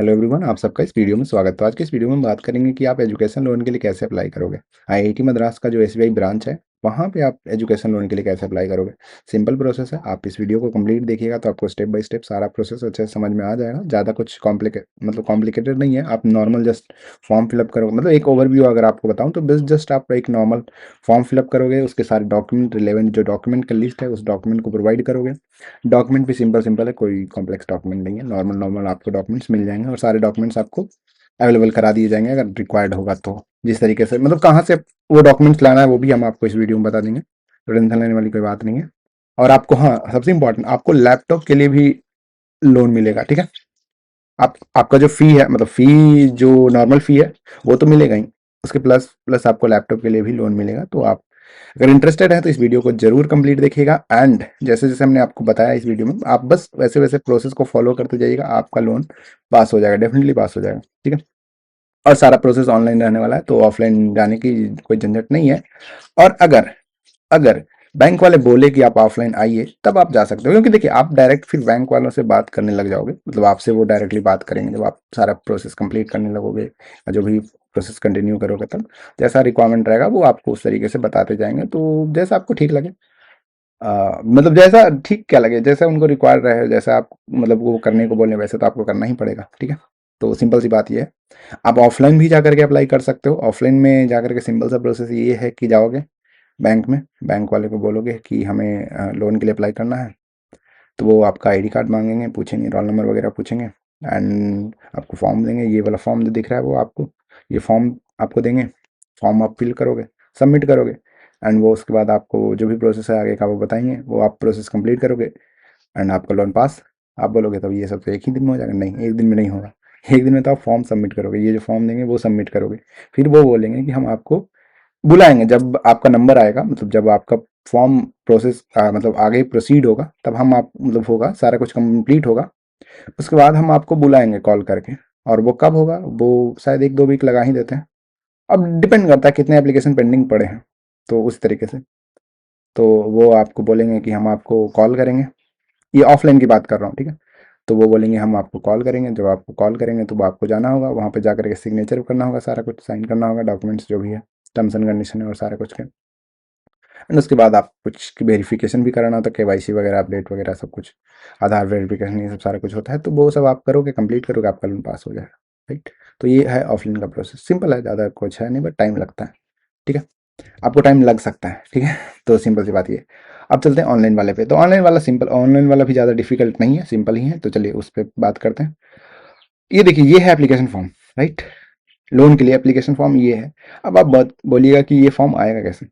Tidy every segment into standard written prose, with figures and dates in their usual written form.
Hello everyone, आप सबका इस वीडियो में स्वागत। तो आज के इस वीडियो में हम बात करेंगे कि आप एजुकेशन लोन के लिए कैसे अप्लाई करोगे। आईआईटी मद्रास का जो एसबीआई ब्रांच है, वहाँ पे आप एजुकेशन लोन के लिए कैसे अप्लाई करोगे। सिंपल प्रोसेस है। आप इस वीडियो को कंप्लीट देखिएगा तो आपको स्टेप बाय स्टेप सारा प्रोसेस अच्छे से समझ में आ जाएगा। ज़्यादा कुछ कॉम्प्लिकेटेड नहीं है। आप नॉर्मल जस्ट फॉर्म फिलअप करोगे, मतलब एक ओवरव्यू अगर आपको बताऊँ तो बस जस्ट आप एक नॉर्मल फॉर्म फिलअप करोगे, उसके सारे डॉक्यूमेंट, रिलेवेंट जो डॉक्यूमेंट का लिस्ट है उस डॉक्यूमेंट को प्रोवाइड करोगे। डॉक्यूमेंट भी सिंपल सिंपल है, कोई कॉम्प्लेक्स डॉक्यूमेंट नहीं है। नॉर्मल नॉर्मल आपको डॉक्यूमेंट्स मिल जाएंगे और सारे डॉक्यूमेंट्स आपको अवेलेबल करा दिए जाएंगे अगर रिक्वायर्ड होगा तो। जिस तरीके से मतलब कहाँ से वो डॉक्यूमेंट्स लाना है वो भी हम आपको इस वीडियो में बता देंगे। तो टेंशन लेने वाली कोई बात नहीं है। और आपको, हाँ, सबसे इंपॉर्टेंट, आपको लैपटॉप के लिए भी लोन मिलेगा। ठीक है। आपका जो फी है, मतलब फी जो नॉर्मल फी है वो तो मिलेगा ही, उसके प्लस प्लस आपको लैपटॉप के लिए भी लोन मिलेगा। तो आप अगर इंटरेस्टेड है तो इस वीडियो को जरूर कंप्लीट देखिएगा। एंड जैसे जैसे हमने आपको बताया इस वीडियो में, आप बस वैसे वैसे प्रोसेस को फॉलो करते जाइएगा, आपका लोन पास हो जाएगा, डेफिनेटली पास हो जाएगा। ठीक है। और सारा प्रोसेस ऑनलाइन रहने वाला है, तो ऑफलाइन जाने की कोई झंझट नहीं है। और अगर अगर बैंक वाले बोले कि आप ऑफलाइन आइए तब आप जा सकते हो, क्योंकि देखिए आप डायरेक्ट फिर बैंक वालों से बात करने लग जाओगे, मतलब आपसे वो डायरेक्टली बात करेंगे जब आप सारा प्रोसेस कंप्लीट करने लगोगे या जो भी प्रोसेस कंटिन्यू करोगे। तब जैसा रिक्वायरमेंट रहेगा वो आपको उस तरीके से बताते जाएंगे। तो जैसा आपको ठीक लगे, मतलब जैसा ठीक क्या लगे, जैसा उनको रिक्वायर रहे, जैसा आप मतलब वो करने को बोले वैसे तो आपको करना ही पड़ेगा। ठीक है। तो सिंपल सी बात ये है। आप ऑफलाइन भी जाकर के अप्लाई कर सकते हो। ऑफलाइन में जाकर के सिंपल सा प्रोसेस ये है कि जाओगे बैंक में, बैंक वाले को बोलोगे कि हमें लोन के लिए अप्लाई करना है। तो वो आपका आईडी कार्ड मांगेंगे, पूछेंगे, रोल नंबर वगैरह पूछेंगे। एंड आपको फॉर्म देंगे, ये वाला फॉर्म जो दिख रहा है वो आपको, ये फॉर्म आपको देंगे। फॉर्म आप फिल करोगे, सबमिट करोगे। एंड वो उसके बाद आपको जो भी प्रोसेस है आगे का वो बताएंगे, वो आप प्रोसेस कंप्लीट करोगे एंड आपका लोन पास। आप बोलोगे तब ये सब तो एक ही दिन में हो जाएगा, नहीं, एक दिन में नहीं होगा। एक दिन में तो आप फॉर्म सबमिट करोगे, ये जो फॉर्म देंगे वो सबमिट करोगे। फिर वो बोलेंगे कि हम आपको बुलाएंगे जब आपका नंबर आएगा, मतलब जब आपका फॉर्म प्रोसेस मतलब आगे प्रोसीड होगा, तब हम आप मतलब होगा सारा कुछ कंप्लीट होगा, उसके बाद हम आपको बुलाएंगे कॉल करके। और वो कब होगा, वो शायद 1-2 वीक लगा ही देते हैं। अब डिपेंड करता है कितने एप्लीकेशन पेंडिंग पड़े हैं, तो उस तरीके से। तो वो आपको बोलेंगे कि हम आपको कॉल करेंगे। ये ऑफलाइन की बात कर रहा हूँ। ठीक है। तो वो बोलेंगे हम आपको कॉल करेंगे। जब आपको कॉल करेंगे तो आपको जाना होगा वहाँ पे, जाकर के सिग्नेचर करना होगा, सारा कुछ साइन करना होगा, डॉक्यूमेंट्स जो भी है, टर्म्स एंड कंडीशन है और सारा कुछ के। एंड उसके बाद आप कुछ की वेरिफिकेशन भी कराना होता है, केवाईसी वगैरह, अपडेट वगैरह सब कुछ, आधार वेरिफिकेशन, ये सब सारा कुछ होता है। तो वो सब आप करोगे, कंप्लीट करोगे, आपका लोन पास हो जाएगा। राइट। तो ये है ऑफलाइन का प्रोसेस। सिंपल है, ज़्यादा कुछ है नहीं, बट टाइम लगता है। ठीक है। आपको टाइम लग सकता है। ठीक है। तो सिंपल सी बात ये। अब चलते हैं ऑनलाइन वाले पे। तो ऑनलाइन वाला सिंपल, ऑनलाइन वाला भी ज़्यादा डिफिकल्ट नहीं है, सिंपल ही है। तो चलिए उस पर बात करते हैं। ये देखिए, ये है एप्लीकेशन फॉर्म। राइट। लोन के लिए एप्लीकेशन फॉर्म ये है। अब आप बात बोलिएगा कि ये फॉर्म आएगा कैसे।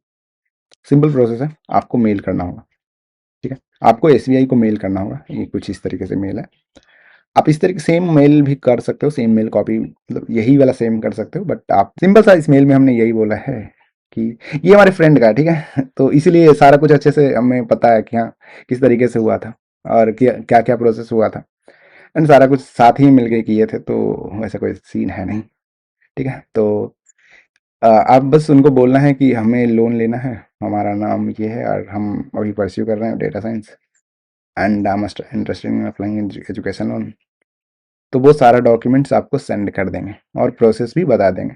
सिंपल प्रोसेस है, आपको मेल करना होगा। ठीक है। आपको एसबीआई को मेल करना होगा। ये कुछ इस तरीके से मेल है। आप इस तरीके सेम मेल भी कर सकते हो, सेम मेल कॉपी, मतलब यही वाला सेम कर सकते हो। बट आप सिंपल सा इस मेल में हमने यही बोला है कि ये हमारे फ्रेंड का है। ठीक है। तो इसीलिए सारा कुछ अच्छे से हमें पता है कि हाँ किस तरीके से हुआ था और क्या क्या क्या प्रोसेस हुआ था। एंड सारा कुछ साथ ही मिल के किए थे, तो वैसा कोई सीन है नहीं। ठीक है। तो आप बस उनको बोलना है कि हमें लोन लेना है, हमारा नाम ये है और हम अभी परस्यू कर रहे हैं data science, and I am interested in applying education loan. तो वो सारा डॉक्यूमेंट्स आपको सेंड कर देंगे और प्रोसेस भी बता देंगे।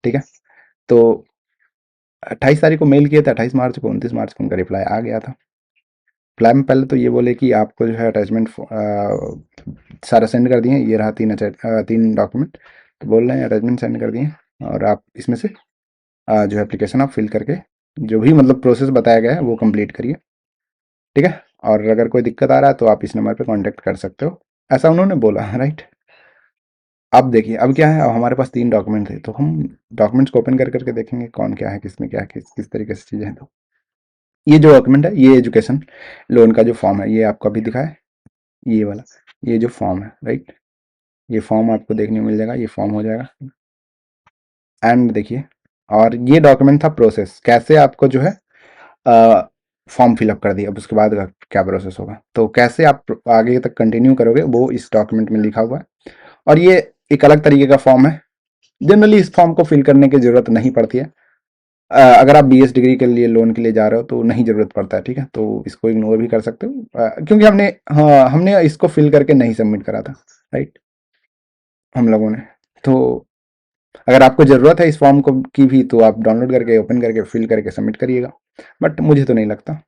ठीक है। तो 28 तारीख को मेल किया था, 28 मार्च को, 29 मार्च को उनका रिप्लाई आ गया था। रिप्लाई में पहले तो ये बोले कि आपको जो है अटैचमेंट सारा सेंड कर दिए, ये रहा 3 डॉक्यूमेंट। तो बोल रहे हैं अटैचमेंट सेंड कर दिए और आप इसमें से जो एप्लीकेशन आप फिल करके जो भी मतलब प्रोसेस बताया गया है वो कंप्लीट करिए। ठीक है। और अगर कोई दिक्कत आ रहा है तो आप इस नंबर पे कांटेक्ट कर सकते हो, ऐसा उन्होंने बोला। राइट। अब देखिए, अब क्या है, अब हमारे पास 3 डॉक्यूमेंट थे, तो हम डॉक्यूमेंट्स को ओपन कर करके देखेंगे कौन क्या है, किसमें क्या है, किस तरीके से चीज़ें हैं। तो ये जो डॉक्यूमेंट है, ये एजुकेशन लोन का जो फॉर्म है, ये आपको अभी दिखा है, ये वाला, ये जो फॉर्म है। राइट। ये फॉर्म आपको देखने को मिल जाएगा, ये फॉर्म हो जाएगा। एंड देखिए, और ये डॉक्यूमेंट था प्रोसेस, कैसे आपको जो है फॉर्म फिलअप कर दिया, अब उसके बाद का क्या प्रोसेस होगा, तो कैसे आप आगे तक कंटिन्यू करोगे वो इस डॉक्यूमेंट में लिखा हुआ है। और ये एक अलग तरीके का फॉर्म है। जनरली इस फॉर्म को फिल करने की जरूरत नहीं पड़ती है। अगर आप बीएस डिग्री के लिए लोन के लिए जा रहे हो तो नहीं जरूरत पड़ता है। ठीक है। तो इसको इग्नोर भी कर सकते हो, क्योंकि हमने, हाँ, हमने इसको फिल करके नहीं सबमिट करा था। राइट। हम लोगों ने। तो अगर आपको ज़रूरत है इस फॉर्म को की भी तो आप डाउनलोड करके ओपन करके फिल करके सबमिट करिएगा, बट मुझे तो नहीं लगता।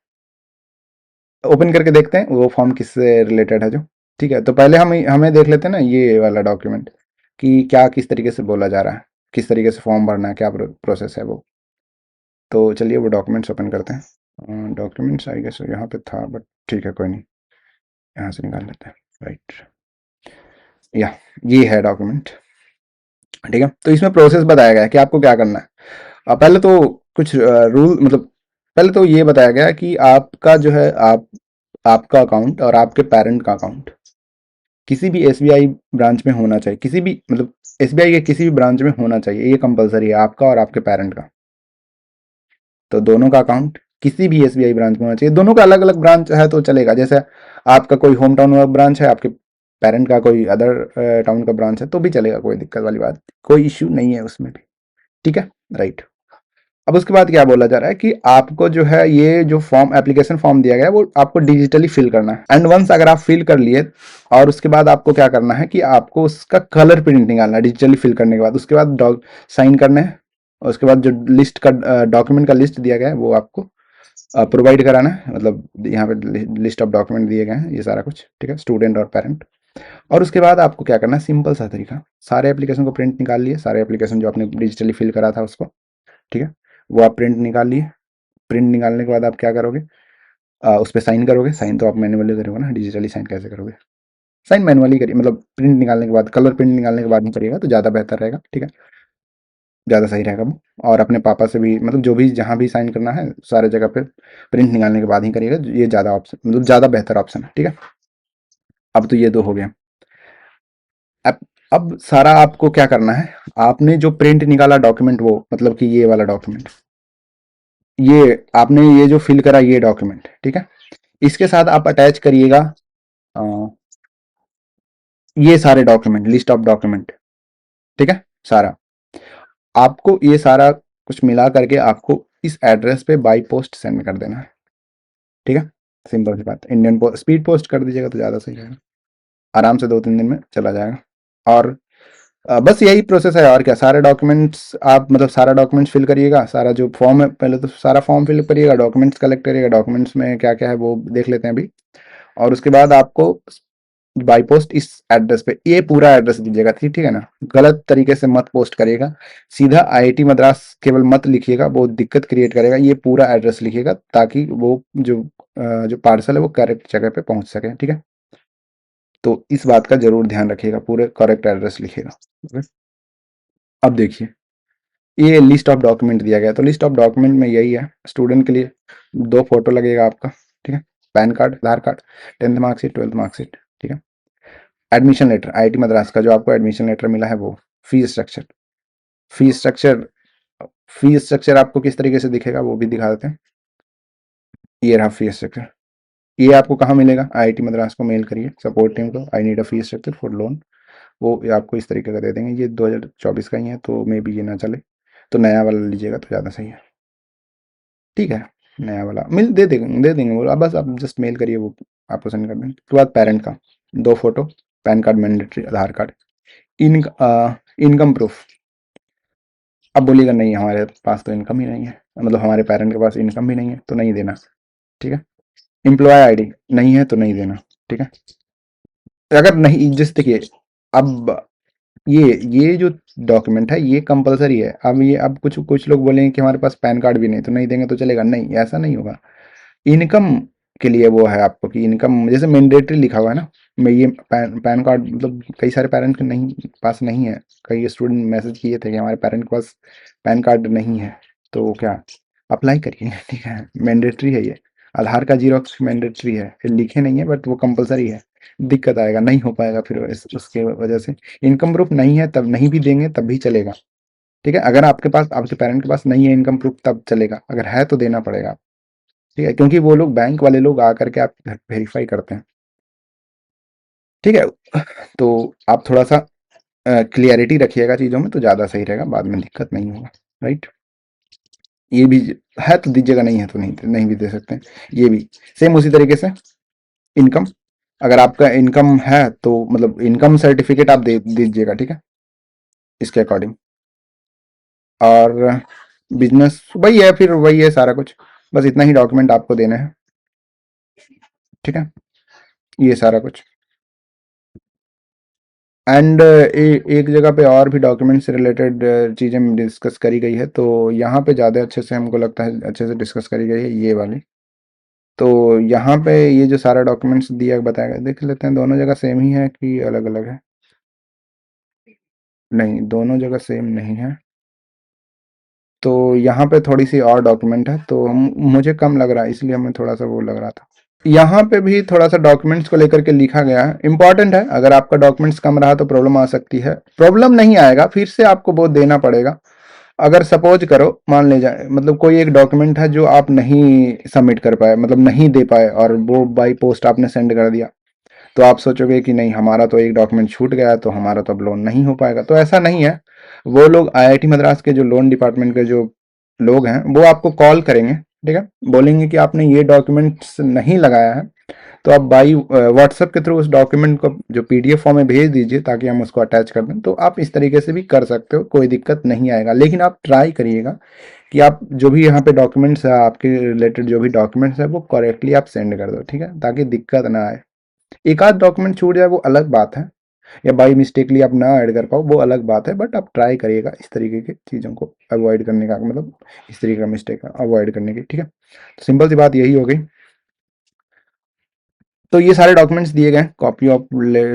ओपन करके देखते हैं वो फॉर्म किससे रिलेटेड है जो। ठीक है, तो पहले हम हमें देख लेते हैं ना ये वाला डॉक्यूमेंट कि क्या किस तरीके से बोला जा रहा है, किस तरीके से फॉर्म भरना है, क्या प्रोसेस है वो। तो चलिए वो डॉक्यूमेंट्स ओपन करते हैं। डॉक्यूमेंट्स आई गेस यहाँ पे था, बट ठीक है कोई नहीं, यहाँ से निकाल लेते हैं। राइट, या ये है डॉक्यूमेंट। ठीक है, तो इसमें प्रोसेस बताया गया है कि आपको क्या करना है। पहले तो कुछ रूल, मतलब पहले तो ये बताया गया है कि आपका जो है आपका अकाउंट और आपके पेरेंट का अकाउंट किसी भी एसबीआई ब्रांच में होना चाहिए, किसी भी मतलब एसबीआई के किसी भी ब्रांच में होना चाहिए, ये कंपलसरी है आपका और आपके पेरेंट का। तो दोनों का अकाउंट किसी भी एसबीआई ब्रांच में होना चाहिए। दोनों का अलग अलग ब्रांच है तो चलेगा, जैसे आपका कोई होम टाउन ब्रांच है, आपके पेरेंट का कोई अदर टाउन का ब्रांच है तो भी चलेगा, कोई दिक्कत वाली बात, कोई इश्यू नहीं है उसमें भी। ठीक है, राइट। अब उसके बाद क्या बोला जा रहा है कि आपको जो है ये जो फॉर्म एप्लीकेशन फॉर्म दिया गया है वो आपको डिजिटली फिल करना है। एंड वंस अगर आप फिल कर लिए और उसके बाद आपको क्या करना है कि आपको उसका कलर प्रिंट निकालना है डिजिटली फिल करने के बाद। उसके बाद साइन करने हैं और उसके बाद जो लिस्ट का डॉक्यूमेंट का लिस्ट दिया गया है वो आपको प्रोवाइड कराना है। मतलब यहाँ पे लिस्ट ऑफ डॉक्यूमेंट दिए गए हैं ये सारा कुछ। ठीक है, स्टूडेंट और पेरेंट। और उसके बाद आपको क्या करना है, सिंपल सा तरीका, सारे एप्लीकेशन को प्रिंट निकाल लिए, सारे एप्लीकेशन जो आपने डिजिटली फिल करा था उसको। ठीक है, वो आप प्रिंट निकाल लिए। प्रिंट निकालने के बाद आप क्या करोगे, उस पर साइन करोगे। साइन तो आप मैनुअली करोगे ना, डिजिटली साइन कैसे करोगे? साइन मैनुअली करिए, मतलब प्रिंट निकालने के बाद, कलर प्रिंट निकालने के बाद नहीं करिएगा तो ज़्यादा बेहतर रहेगा। ठीक है, ज़्यादा सही रहेगा वो। और अपने पापा से भी, मतलब जो भी जहाँ भी साइन करना है सारे जगह पे प्रिंट निकालने के बाद ही करिएगा, ये ज़्यादा ऑप्शन, मतलब ज़्यादा बेहतर ऑप्शन है। ठीक है, अब तो ये दो हो गया। अब अब सारा आपको क्या करना है, आपने जो प्रिंट निकाला डॉक्यूमेंट, वो मतलब कि ये वाला डॉक्यूमेंट, ये आपने ये जो फिल करा ये डॉक्यूमेंट, ठीक है, इसके साथ आप अटैच करिएगा अ, ये सारे डॉक्यूमेंट, लिस्ट ऑफ डॉक्यूमेंट। ठीक है, सारा आपको ये सारा कुछ मिला करके आपको इस एड्रेस पे बाई पोस्ट सेंड कर देना है। ठीक है, सिंपल सी बात। इंडियन पोस्ट स्पीड पोस्ट कर दीजिएगा तो ज़्यादा सही रहेगा, आराम से 2-3 दिन में चला जाएगा। और बस यही प्रोसेस है, और क्या। सारे डॉक्यूमेंट्स आप, मतलब सारा डॉक्यूमेंट्स फिल करिएगा, सारा जो फॉर्म है पहले तो सारा फॉर्म फिल करिएगा, डॉक्यूमेंट्स कलेक्ट करिएगा, डॉक्यूमेंट्स में क्या क्या है वो देख लेते हैं अभी। और उसके बाद आपको बाई पोस्ट इस एड्रेस पे ये पूरा एड्रेस दीजिएगा। ठीक ठीक है ना, गलत तरीके से मत पोस्ट करिएगा, सीधा आईआईटी मद्रास केवल मत लिखिएगा, वो दिक्कत क्रिएट करेगा। ये पूरा एड्रेस लिखिएगा ताकि वो जो पार्सल है वो करेक्ट जगह पे पहुंच सके। ठीक है, तो इस बात का जरूर ध्यान रखिएगा, पूरे करेक्ट एड्रेस लिखिएगा। ओके? अब देखिए ये लिस्ट ऑफ डॉक्यूमेंट दिया गया, तो लिस्ट ऑफ डॉक्यूमेंट में यही है। स्टूडेंट के लिए 2 फोटो लगेगा आपका। ठीक है, pan card, Aadhaar card, 10th marksheet, 12th marksheet. ठीक है, एडमिशन लेटर, आईआईटी मद्रास का जो आपको एडमिशन लेटर मिला है वो, fees structure. Fees structure fees structure आपको किस तरीके से दिखेगा वो भी दिखा देते हैं। ये रहा फीस स्ट्रक्चर। ये आपको कहाँ मिलेगा, आईआईटी मद्रास को मेल करिए सपोर्ट टीम को, I need a fees structure for loan. वो ये आपको इस तरीके का दे देंगे। ये 2024 का ही है तो मे बी ये ना चले, तो नया वाला लीजिएगा तो ज़्यादा सही है। ठीक है, नया वाला दे देंगे वो, आप बस आप जस्ट मेल करिए, वो आपको सेंड कर देंगे। उसके बाद पेरेंट का 2 फोटो, पैन कार्ड मैंडेटरी, आधार कार्ड, इन इनकम प्रूफ। अब बोलिएगा नहीं हमारे पास तो इनकम ही नहीं है, मतलब हमारे पेरेंट के पास इनकम भी नहीं है तो नहीं देना। ठीक है, एम्प्लॉय आईडी नहीं है तो नहीं देना। ठीक है, अगर नहीं, जैसे देखिए अब ये जो डॉक्यूमेंट है ये कंपलसरी है। अब ये, अब कुछ कुछ लोग बोलेंगे कि हमारे पास पैन कार्ड भी नहीं तो नहीं देंगे तो चलेगा, नहीं ऐसा नहीं होगा। इनकम के लिए वो है आपको कि इनकम जैसे मैंडेटरी लिखा हुआ है ना, मैं ये पैन कार्ड, मतलब कई सारे पेरेंट के नहीं पास नहीं है। कई स्टूडेंट मैसेज किए थे कि हमारे पेरेंट के पास पैन कार्ड नहीं है, तो क्या अप्लाई करिए। ठीक है, मैंडेटरी है ये। आधार का जीरोक्स मैंडेटरी है, फिर लिखे नहीं है बट वो कंपलसरी है। दिक्कत आएगा, नहीं हो पाएगा फिर उसके वजह से। इनकम प्रूफ नहीं है तब नहीं भी देंगे तब भी चलेगा। ठीक है, अगर आपके पास, आपके पेरेंट के पास नहीं है इनकम प्रूफ तब चलेगा, अगर है तो देना पड़ेगा। ठीक है, क्योंकि वो लोग बैंक वाले लोग आकर के आप घर वेरीफाई करते हैं। ठीक है, तो आप थोड़ा सा क्लियरिटी रखिएगा चीज़ों में तो ज़्यादा सही रहेगा, बाद में दिक्कत नहीं होगा। राइट, ये भी है तो दीजिएगा, नहीं है तो नहीं नहीं भी दे सकते हैं। ये भी सेम उसी तरीके से इनकम, अगर आपका इनकम है तो मतलब इनकम सर्टिफिकेट आप दे दीजिएगा, ठीक है, इसके अकॉर्डिंग। और बिजनेस वही है, फिर वही है सारा कुछ, बस इतना ही डॉक्यूमेंट आपको देना है, ठीक है, ये सारा कुछ। एंड एक जगह पे और भी डॉक्यूमेंट से रिलेटेड चीज़ें डिस्कस करी गई है, तो यहाँ पे ज़्यादा अच्छे से हमको लगता है अच्छे से डिस्कस करी गई है ये वाली। तो यहाँ पे ये जो सारा डॉक्यूमेंट्स दिया बताया गया, देख लेते हैं दोनों जगह सेम ही है कि अलग अलग है। नहीं, दोनों जगह सेम नहीं है। तो यहाँ पे थोड़ी सी और डॉक्यूमेंट है, तो मुझे कम लग रहा है, इसलिए हमें थोड़ा सा वो लग रहा था। यहाँ पे भी थोड़ा सा डॉक्यूमेंट्स को लेकर के लिखा गया है, इंपॉर्टेंट है। अगर आपका डॉक्यूमेंट्स कम रहा तो प्रॉब्लम आ सकती है, प्रॉब्लम नहीं आएगा, फिर से आपको वो देना पड़ेगा। अगर सपोज करो, मान ले जाए मतलब कोई एक डॉक्यूमेंट है जो आप नहीं सबमिट कर पाए, मतलब नहीं दे पाए, और वो बाई पोस्ट आपने सेंड कर दिया, तो आप सोचोगे कि नहीं हमारा तो एक डॉक्यूमेंट छूट गया, तो हमारा तो अब लोन नहीं हो पाएगा। तो ऐसा नहीं है। वो लोग आईआईटी मद्रास के जो लोन डिपार्टमेंट के जो लोग हैं वो आपको कॉल करेंगे, ठीक है, बोलेंगे कि आपने ये डॉक्यूमेंट्स नहीं लगाया है, तो आप बाई व्हाट्सएप के थ्रू उस डॉक्यूमेंट को जो पीडीएफ फॉर्म में भेज दीजिए ताकि हम उसको अटैच कर दें। तो आप इस तरीके से भी कर सकते हो, कोई दिक्कत नहीं आएगा। लेकिन आप ट्राई करिएगा कि आप जो भी यहाँ पे डॉक्यूमेंट्स है आपके रिलेटेड, जो भी डॉक्यूमेंट्स है वो करेक्टली आप सेंड कर दो, ठीक है, ताकि दिक्कत ना आए। एक आध डॉक्यूमेंट छूट जाए वो अलग बात है, या बाई मिस्टेकली आप ना ऐड कर पाओ वो अलग बात है, बट आप ट्राई करिएगा इस तरीके की चीज़ों को अवॉइड करने का, मतलब इस तरीके का मिस्टेक अवॉइड करने की, ठीक है। तो सिंपल सी बात यही हो गई। तो ये सारे डॉक्यूमेंट्स दिए गए, कॉपी ऑफ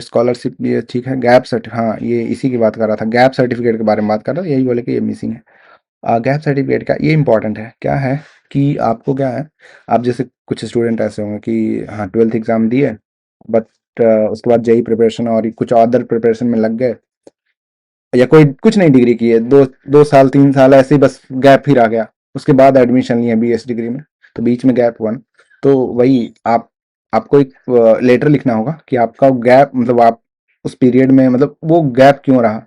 स्कॉलरशिप ये ठीक है, गैप सर्ट, हाँ ये इसी की बात कर रहा था, गैप सर्टिफिकेट के बारे में बात कर रहा था, यही बोले कि ये मिसिंग है। गैप सर्टिफिकेट का ये इंपॉर्टेंट है, क्या है कि आपको क्या है, आप जैसे कुछ स्टूडेंट ऐसे होंगे कि हाँ 12th एग्जाम दिए, बट उसके बाद जेई प्रिपरेशन और कुछ अदर प्रिपरेशन में लग गए, या कोई कुछ नहीं डिग्री की है, 2 साल 3 साल ऐसे ही बस गैप फिर आ गया, उसके बाद एडमिशन लिया बीएस डिग्री में, तो बीच में गैप हुआ ना। तो वही आपको एक लेटर लिखना होगा कि आपका गैप, मतलब आप उस पीरियड में, मतलब वो गैप क्यों रहा,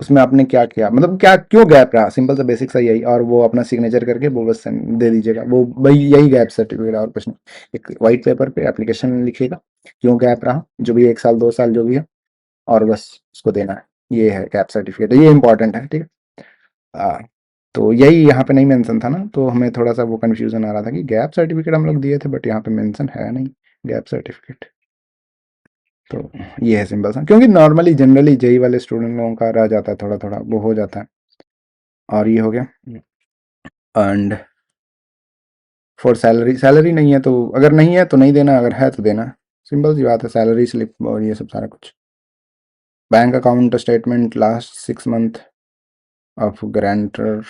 उसमें आपने क्या किया, मतलब क्या क्यों गैप रहा, सिंपल सा बेसिक सा यही, और वो अपना सिग्नेचर करके वो बस दे दीजिएगा, वो भाई यही गैप सर्टिफिकेट और कुछ नहीं। एक वाइट पेपर पे एप्लीकेशन लिखिएगा क्यों गैप रहा, जो भी 1 साल 2 साल जो भी है, और बस उसको देना है। ये है गैप सर्टिफिकेट, ये इंपॉर्टेंट है, ठीक है। आ, तो यही यहाँ पे नहीं मेंशन था ना, तो हमें थोड़ा सा वो कंफ्यूजन आ रहा था कि गैप सर्टिफिकेट हम लोग दिए थे, बट यहाँ पे मेंशन है नहीं गैप सर्टिफिकेट। तो ये है सिंपल सा, क्योंकि नॉर्मली जनरली जेई वाले स्टूडेंट लोगों का रह जाता है, थोड़ा थोड़ा वो हो जाता है। और ये हो गया। एंड फॉर सैलरी, सैलरी नहीं है तो, अगर नहीं है तो नहीं देना, अगर है तो देना, सिंपल सी बात है, सैलरी स्लिप और ये सब सारा कुछ। Bank account statement last 6 month of guarantor,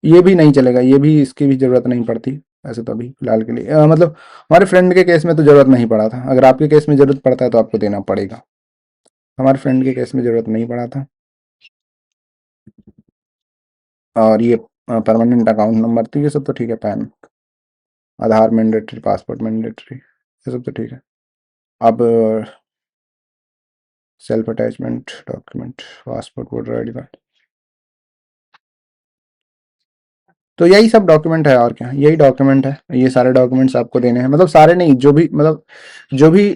ये भी नहीं चलेगा, ये भी इसकी भी ज़रूरत नहीं पड़ती ऐसे तो अभी फिलहाल के लिए, मतलब हमारे फ्रेंड के केस में तो ज़रूरत नहीं पड़ा था, अगर आपके केस में ज़रूरत पड़ता है तो आपको देना पड़ेगा। हमारे फ्रेंड के केस में ज़रूरत नहीं पड़ा था। और ये परमानेंट अकाउंट नंबर, तो ये सब तो ठीक है, पैन, आधार मैंडेटरी, पासपोर्ट मैंडेटरी, ये सब तो ठीक है। अब self attachment document, passport, voter I D card, तो यही सब डॉक्यूमेंट है, और क्या, यही डॉक्यूमेंट है, ये सारे डॉक्यूमेंट्स आपको देने हैं, मतलब सारे नहीं, जो भी मतलब जो भी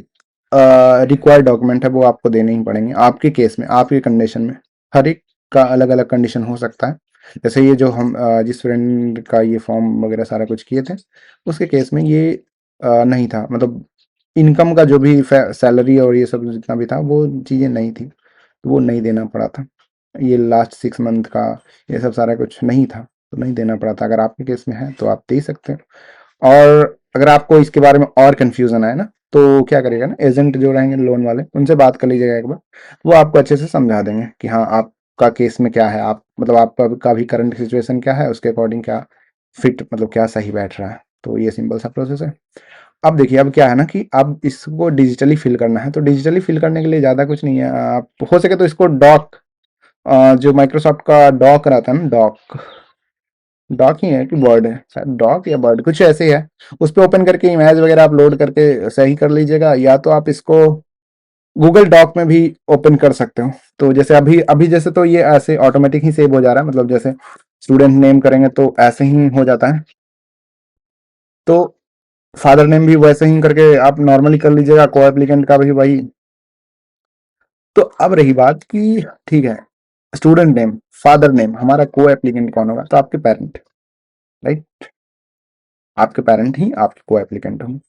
रिक्वायर्ड डॉक्यूमेंट है वो आपको देने ही पड़ेंगे आपके केस में, आपके कंडीशन में। हर एक का अलग अलग कंडीशन हो सकता है। जैसे ये जो हम जिस फ्रेंड का ये फॉर्म वगैरह सारा कुछ किए थे, उसके केस में ये नहीं था, मतलब इनकम का जो भी सैलरी और ये सब जितना भी था वो चीज़ें नहीं थी, तो वो नहीं देना पड़ा था। ये लास्ट 6 मंथ का ये सब सारा कुछ नहीं था, तो नहीं देना पड़ा था। अगर आपके केस में है तो आप दे सकते हैं। और अगर आपको इसके बारे में और कन्फ्यूजन आए ना, तो क्या करिएगा ना, एजेंट जो रहेंगे लोन वाले उनसे बात कर लीजिएगा एक बार, वो आपको अच्छे से समझा देंगे कि हाँ आपका केस में क्या है, आप मतलब आपका का भी करंट सिचुएशन क्या है, उसके अकॉर्डिंग क्या फिट, मतलब क्या सही बैठ रहा है। तो ये सिंपल सा प्रोसेस है। अब देखिए, अब क्या है ना कि अब इसको डिजिटली फिल करना है, तो डिजिटली फिल करने के लिए ज़्यादा कुछ नहीं है, आप हो सके तो इसको डॉक, जो माइक्रोसॉफ्ट का डॉक रहता है ना, डॉक, डॉक ही है कि वर्ड है, शायद डॉक या वर्ड कुछ ऐसे ही है, उस पर ओपन करके इमेज वगैरह अपलोड करके सही कर लीजिएगा, या तो आप इसको गूगल डॉक में भी ओपन कर सकते हो। तो जैसे अभी अभी जैसे तो ये ऐसे ऑटोमेटिक ही सेव हो जा रहा है, मतलब जैसे स्टूडेंट नेम करेंगे तो ऐसे ही हो जाता है। तो फादर नेम भी वैसे ही करके आप नॉर्मली कर लीजिएगा, को एप्लीकेंट का भी वही। तो अब रही बात कि ठीक है, स्टूडेंट नेम, फादर नेम, हमारा को एप्लीकेंट कौन होगा? तो आपके पेरेंट, राइट? आपके पेरेंट ही आपके को एप्लीकेंट होंगे।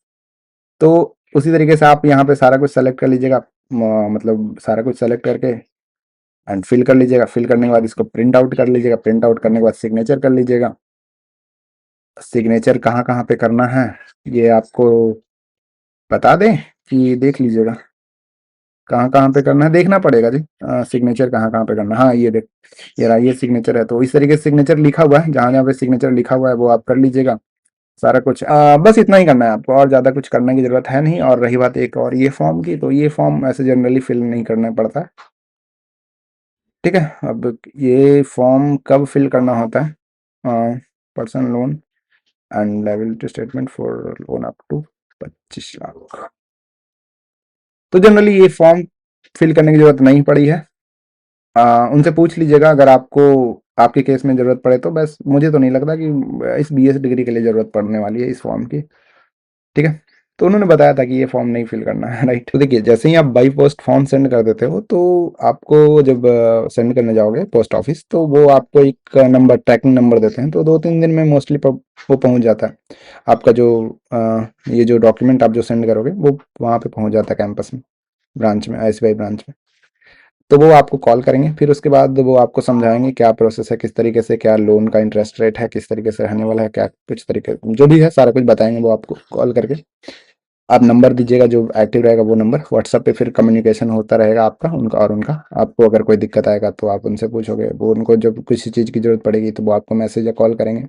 तो उसी तरीके से आप यहाँ पे सारा कुछ सेलेक्ट कर लीजिएगा, मतलब सारा कुछ सेलेक्ट करके एंड फिल कर लीजिएगा। फिल करने के बाद इसको प्रिंट आउट कर लीजिएगा। प्रिंट आउट करने के बाद सिग्नेचर कर लीजिएगा। सिग्नेचर कहाँ कहाँ पे करना है ये आपको बता दें कि देख लीजिएगा? कहाँ कहाँ पे करना है देखना पड़ेगा जी। सिग्नेचर कहाँ कहाँ पे करना है, हाँ ये देख, ये रहा, ये सिग्नेचर है। तो इस तरीके से सिग्नेचर लिखा हुआ है, जहाँ जहाँ पे सिग्नेचर लिखा हुआ है वो आप कर लीजिएगा। सारा कुछ बस इतना ही करना है आपको, और ज़्यादा कुछ करने की ज़रूरत है नहीं। और रही बात एक और ये फॉर्म की, तो ये फॉर्म ऐसे जनरली फिल नहीं करना पड़ता है, ठीक है? अब ये फॉर्म कब फिल करना होता है? Personal loan and liability statement for loan up to 25 lakh. तो जनरली ये फॉर्म फिल करने की जरूरत नहीं पड़ी है। उनसे पूछ लीजिएगा अगर आपको आपके केस में ज़रूरत पड़े तो। बस मुझे तो नहीं लगता कि इस बीएस डिग्री के लिए ज़रूरत पड़ने वाली है इस फॉर्म की, ठीक है? तो उन्होंने बताया था कि ये फॉर्म नहीं फिल करना है, राइट? तो देखिए, जैसे ही आप बाई पोस्ट फॉर्म सेंड कर देते हो तो आपको जब सेंड करने जाओगे पोस्ट ऑफिस, तो वो आपको एक नंबर, ट्रैकिंग नंबर देते हैं। तो 2-3 दिन में मोस्टली वो पहुंच जाता है। आपका जो ये जो डॉक्यूमेंट आप जो सेंड करोगे वो वहाँ पे पहुंच जाता है कैंपस में, ब्रांच में, एसबीआई ब्रांच में। तो वो आपको कॉल करेंगे, फिर उसके बाद वो आपको समझाएंगे क्या प्रोसेस है, किस तरीके से, क्या लोन का इंटरेस्ट रेट है, किस तरीके से रहने वाला है, क्या कुछ तरीके जो भी है सारा कुछ बताएंगे वो आपको कॉल करके। आप नंबर दीजिएगा जो एक्टिव रहेगा वो नंबर। व्हाट्सएप पे फिर कम्युनिकेशन होता रहेगा आपका, उनका और उनका। आपको अगर कोई दिक्कत आएगा तो आप उनसे पूछोगे, वो उनको जब किसी चीज़ की जरूरत पड़ेगी तो वो आपको मैसेज या कॉल करेंगे।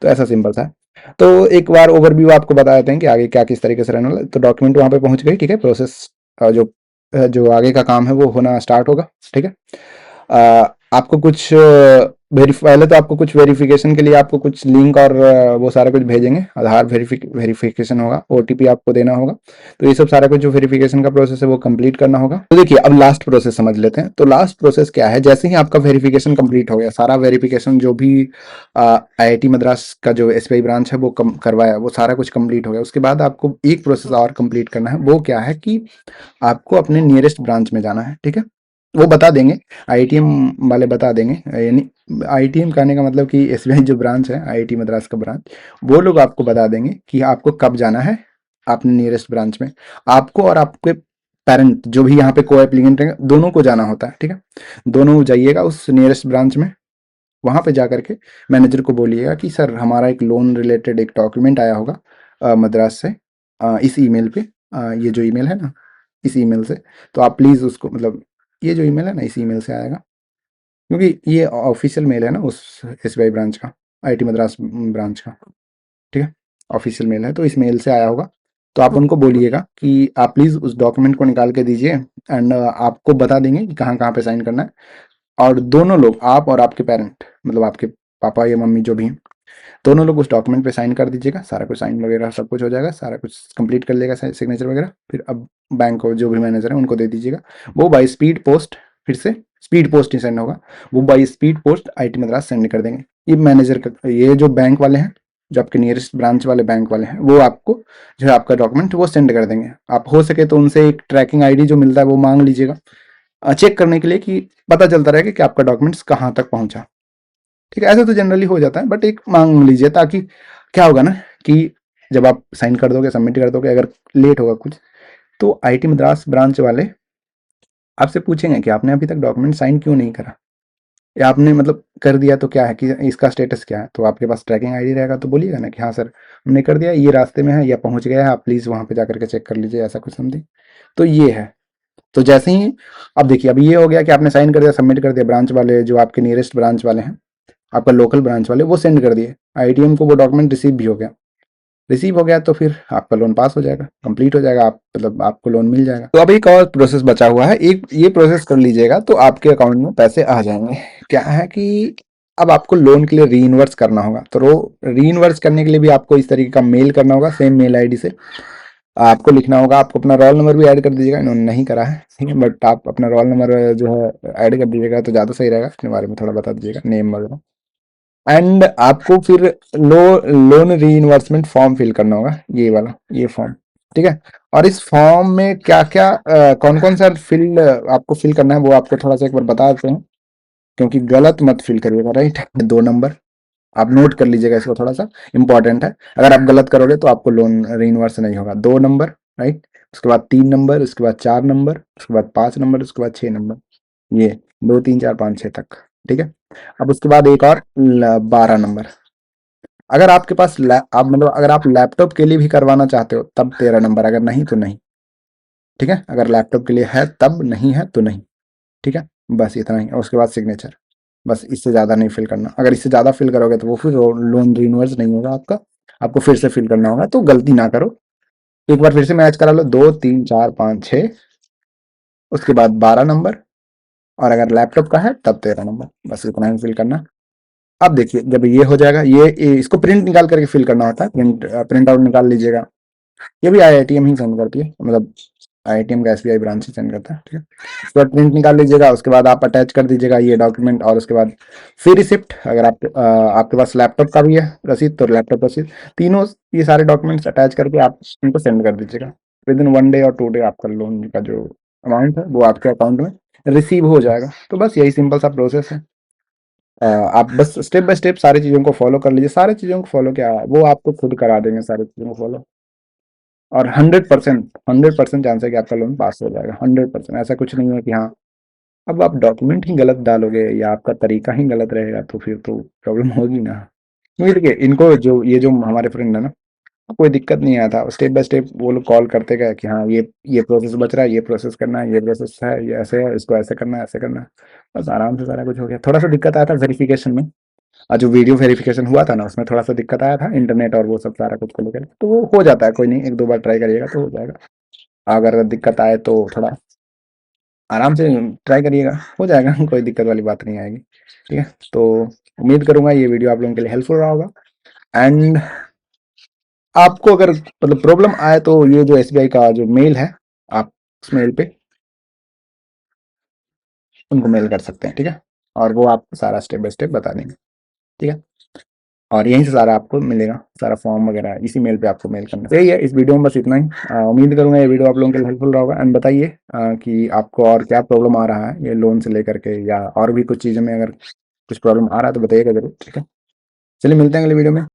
तो ऐसा सिंपल सा है। तो एक बार ओवरव्यू आपको बता देते हैं कि आगे क्या किस तरीके से रहने वाला है। तो डॉक्यूमेंट वहाँ पे पहुँच गई, ठीक है? प्रोसेस जो जो आगे का काम है वो होना स्टार्ट होगा, ठीक है? आपको कुछ पहले तो आपको कुछ वेरिफिकेशन के लिए आपको कुछ लिंक और वो सारा कुछ भेजेंगे। आधार वेरिफिकेशन होगा, ओटीपी आपको देना होगा। तो ये सब सारा कुछ जो वेरिफिकेशन का प्रोसेस है वो कंप्लीट करना होगा। तो देखिए, अब लास्ट प्रोसेस समझ लेते हैं। तो लास्ट प्रोसेस क्या है? जैसे ही आपका वेरिफिकेशन कंप्लीट हो गया, सारा वेरिफिकेशन जो भी आईआईटी मद्रास का जो एसबीआई ब्रांच है वो करवाया, वो सारा कुछ कंप्लीट हो गया। उसके बाद आपको एक प्रोसेस और कंप्लीट करना है। वो क्या है कि आपको अपने नियरेस्ट ब्रांच में जाना है, ठीक है? वो बता देंगे, आईआईटीएम वाले बता देंगे। यानी आईआईटीएम कहने का मतलब कि एसबीआई जो ब्रांच है, आईआईटी मद्रास का ब्रांच, वो लोग आपको बता देंगे कि आपको कब जाना है अपने नियरेस्ट ब्रांच में। आपको और आपके पेरेंट जो भी यहाँ पे को एप्लीकेंट हैं, दोनों को जाना होता है, ठीक है? दोनों जाइएगा उस नियरेस्ट ब्रांच में। वहां पे जाकर के मैनेजर को बोलिएगा कि सर हमारा एक लोन रिलेटेड एक डॉक्यूमेंट आया होगा मद्रास से, इस ईमेल पे, ये जो ईमेल है ना, इस ईमेल से। तो आप प्लीज़ उसको, मतलब ये जो ईमेल है ना, इस ईमेल से आएगा, क्योंकि ये ऑफिशियल मेल है ना उस एसबीआई ब्रांच का, आईआईटी मद्रास ब्रांच का, ठीक है? ऑफिशियल मेल है तो इस मेल से आया होगा। तो आप उनको बोलिएगा कि आप प्लीज़ उस डॉक्यूमेंट को निकाल के दीजिए, एंड आपको बता देंगे कि कहाँ कहाँ पे साइन करना है। और दोनों लोग, आप और आपके पेरेंट, मतलब आपके पापा या मम्मी जो भी हैं, दोनों लोग उस डॉक्यूमेंट पे साइन कर दीजिएगा। सारा कुछ साइन वगैरह सब कुछ हो जाएगा, सारा कुछ कंप्लीट कर लेगा सिग्नेचर वगैरह। फिर अब बैंक को जो भी मैनेजर है उनको दे दीजिएगा। वो बाई स्पीड पोस्ट, फिर से स्पीड पोस्ट ही सेंड होगा। वो by speed post IT Madras send कर देंगे। ये मैनेजर का, ये जो बैंक वाले हैं, जो आपके नियरेस्ट ब्रांच वाले बैंक वाले हैं, वो आपको जो है आपका डॉक्यूमेंट वो सेंड कर देंगे। आप हो सके तो उनसे एक ट्रैकिंग आईडी जो मिलता है वो मांग लीजिएगा, चेक करने के लिए कि पता चलता रहेगा कि आपका डॉक्यूमेंट्स कहाँ तक पहुंचा, ठीक है? ऐसा तो जनरली हो जाता है, बट एक मांग लीजिए, ताकि क्या होगा ना कि जब आप साइन कर दोगे, सबमिट कर दोगे, अगर लेट होगा कुछ, तो आईटी मद्रास ब्रांच वाले आपसे पूछेंगे कि आपने अभी तक डॉक्यूमेंट साइन क्यों नहीं करा, या आपने मतलब कर दिया तो क्या है कि इसका स्टेटस क्या है। तो आपके पास ट्रैकिंग आईडी रहेगा तो बोलिएगा ना कि हाँ सर हमने कर दिया, ये रास्ते में है या पहुंच गया है, आप प्लीज़ वहाँ पे जा करके चेक कर लीजिए, ऐसा कुछ समथिंग। तो ये है। तो जैसे ही, अब देखिए, अब ये हो गया कि आपने साइन कर दिया, सबमिट कर दिया, ब्रांच वाले जो आपके नियरेस्ट ब्रांच वाले हैं, आपका लोकल ब्रांच वाले, वो सेंड कर दिए। आईटीएम को वो डॉक्यूमेंट रिसीव भी हो गया। रिसीव हो गया तो फिर आपका लोन पास हो जाएगा, कंप्लीट हो जाएगा, आप मतलब आपको लोन मिल जाएगा। तो अब एक और प्रोसेस बचा हुआ है, एक ये प्रोसेस कर लीजिएगा तो आपके अकाउंट में पैसे आ जाएंगे। क्या है कि अब आपको लोन के लिए री इन्वर्स करना होगा। तो री इन्वर्स करने के लिए भी आपको इस तरीके का मेल करना होगा, सेम मेल आईडी से आपको लिखना होगा। आपको अपना रोल नंबर भी ऐड कर दीजिएगा, इन्होंने नहीं करा है, ठीक है? बट आप अपना रोल नंबर जो है ऐड कर दीजिएगा तो ज़्यादा सही रहेगा। अपने बारे में थोड़ा बता दीजिएगा, नेम वगैरह। एंड आपको फिर लोन रीइन्वर्समेंट फॉर्म फिल करना होगा, ये वाला, ये फॉर्म, ठीक है। और इस फॉर्म में क्या क्या कौन कौन सा फील्ड आपको फिल करना है वो आपको थोड़ा सा एक बार बता देते हैं, क्योंकि गलत मत फिल करिएगा, राइट। 2 नंबर आप नोट कर लीजिएगा, इसको थोड़ा सा इंपॉर्टेंट है। अगर आप गलत करोगे तो आपको लोन रीइन्वर्स नहीं होगा। 2 नंबर, राइट। उसके बाद 3 नंबर, उसके बाद 4 नंबर, उसके बाद 5 नंबर, उसके बाद 6 नंबर, ये 2 3 4 5 6 तक, ठीक है। अब उसके बाद एक और 12 नंबर। अगर आपके पास आप मतलब अगर आप लैपटॉप के लिए भी करवाना चाहते हो तब 13 नंबर, अगर नहीं तो नहीं, ठीक है। अगर लैपटॉप के लिए है तब, नहीं है तो नहीं, ठीक है। बस इतना ही। और उसके बाद सिग्नेचर, बस, इससे ज़्यादा नहीं फिल करना। अगर इससे ज़्यादा फिल करोगे तो वो फिर लोन रिन्यूअर्स नहीं होगा आपका, आपको फिर से फिल करना होगा। तो गलती ना करो, एक बार फिर से मैच करा लो, 2 3 4 5 6, उसके बाद 12 नंबर, और अगर लैपटॉप का है तब 13 नंबर, बस इतना ही फिल करना। अब देखिए जब ये हो जाएगा, इसको प्रिंट निकाल करके फिल करना होता है, प्रिंट आउट निकाल लीजिएगा। ये भी आईआईटीएम ही सेंड करती है, मतलब आईआईटीएम का एसबीआई ब्रांच से सेंड करता है, ठीक है। उसके बाद प्रिंट निकाल लीजिएगा, उसके बाद आप अटैच कर दीजिएगा ये डॉक्यूमेंट, और उसके बाद फिर रिसिप्ट, अगर आपके पास लैपटॉप का भी है रसीद तो लैपटॉप रसीद, तीनों ये सारे डॉक्यूमेंट्स अटैच करके आप उनको सेंड कर दीजिएगा। विद इन 1 डे और 2 डे आपका लोन का जो अमाउंट है वो आपके अकाउंट में रिसीव हो जाएगा। तो बस यही सिंपल सा प्रोसेस है। आप बस स्टेप बाय स्टेप सारी चीज़ों को फॉलो कर लीजिए। सारी चीज़ों को फॉलो क्या है, वो आपको खुद करा देंगे सारी चीज़ों को फॉलो। और 100% चांस है कि आपका लोन पास हो जाएगा, 100%। ऐसा कुछ नहीं है कि हाँ, अब आप डॉक्यूमेंट ही गलत डालोगे या आपका तरीका ही गलत रहेगा तो फिर तो प्रॉब्लम होगी ना। क्योंकि देखिए इनको, जो ये जो हमारे फ्रेंड है ना, कोई दिक्कत नहीं आया था, स्टेप बाय स्टेप वो लोग कॉल करते गए कि हाँ ये प्रोसेस बच रहा है, ये प्रोसेस करना है, ये प्रोसेस है, ये ऐसे है, इसको ऐसे करना है, ऐसे करना है। बस आराम से सारा कुछ हो गया। थोड़ा सा दिक्कत आया था वेरिफिकेशन में, और जो वीडियो वेरिफिकेशन हुआ था ना उसमें थोड़ा सा दिक्कत आया था, इंटरनेट और वो सब सारा कुछ को लेकर। तो वो हो जाता है, कोई नहीं, 1 2 बार ट्राई करिएगा तो हो जाएगा। अगर दिक्कत आए तो थोड़ा आराम से ट्राई करिएगा, हो जाएगा। कोई दिक्कत वाली बात नहीं आएगी, ठीक है। तो उम्मीद करूंगा ये वीडियो आप लोगों के लिए हेल्पफुल रहा होगा। एंड आपको अगर मतलब प्रॉब्लम आए तो ये जो एसबीआई का जो मेल है, आप उस मेल पे उनको मेल कर सकते हैं, ठीक है। और वो आपको सारा स्टेप बाय स्टेप बता देंगे, ठीक है। और यहीं से सारा आपको मिलेगा, सारा फॉर्म वगैरह इसी मेल पे आपको मेल करना है। यही है इस वीडियो में, बस इतना ही। उम्मीद करूंगा ये वीडियो आप लोगों के लिए हेल्पफुल रहा होगा। एंड बताइए कि आपको और क्या प्रॉब्लम आ रहा है ये लोन से लेकर के, या और भी कुछ चीज़ों में अगर कुछ प्रॉब्लम आ रहा है तो बताइएगा जरूर, ठीक है। चलिए मिलते हैं अगले वीडियो में।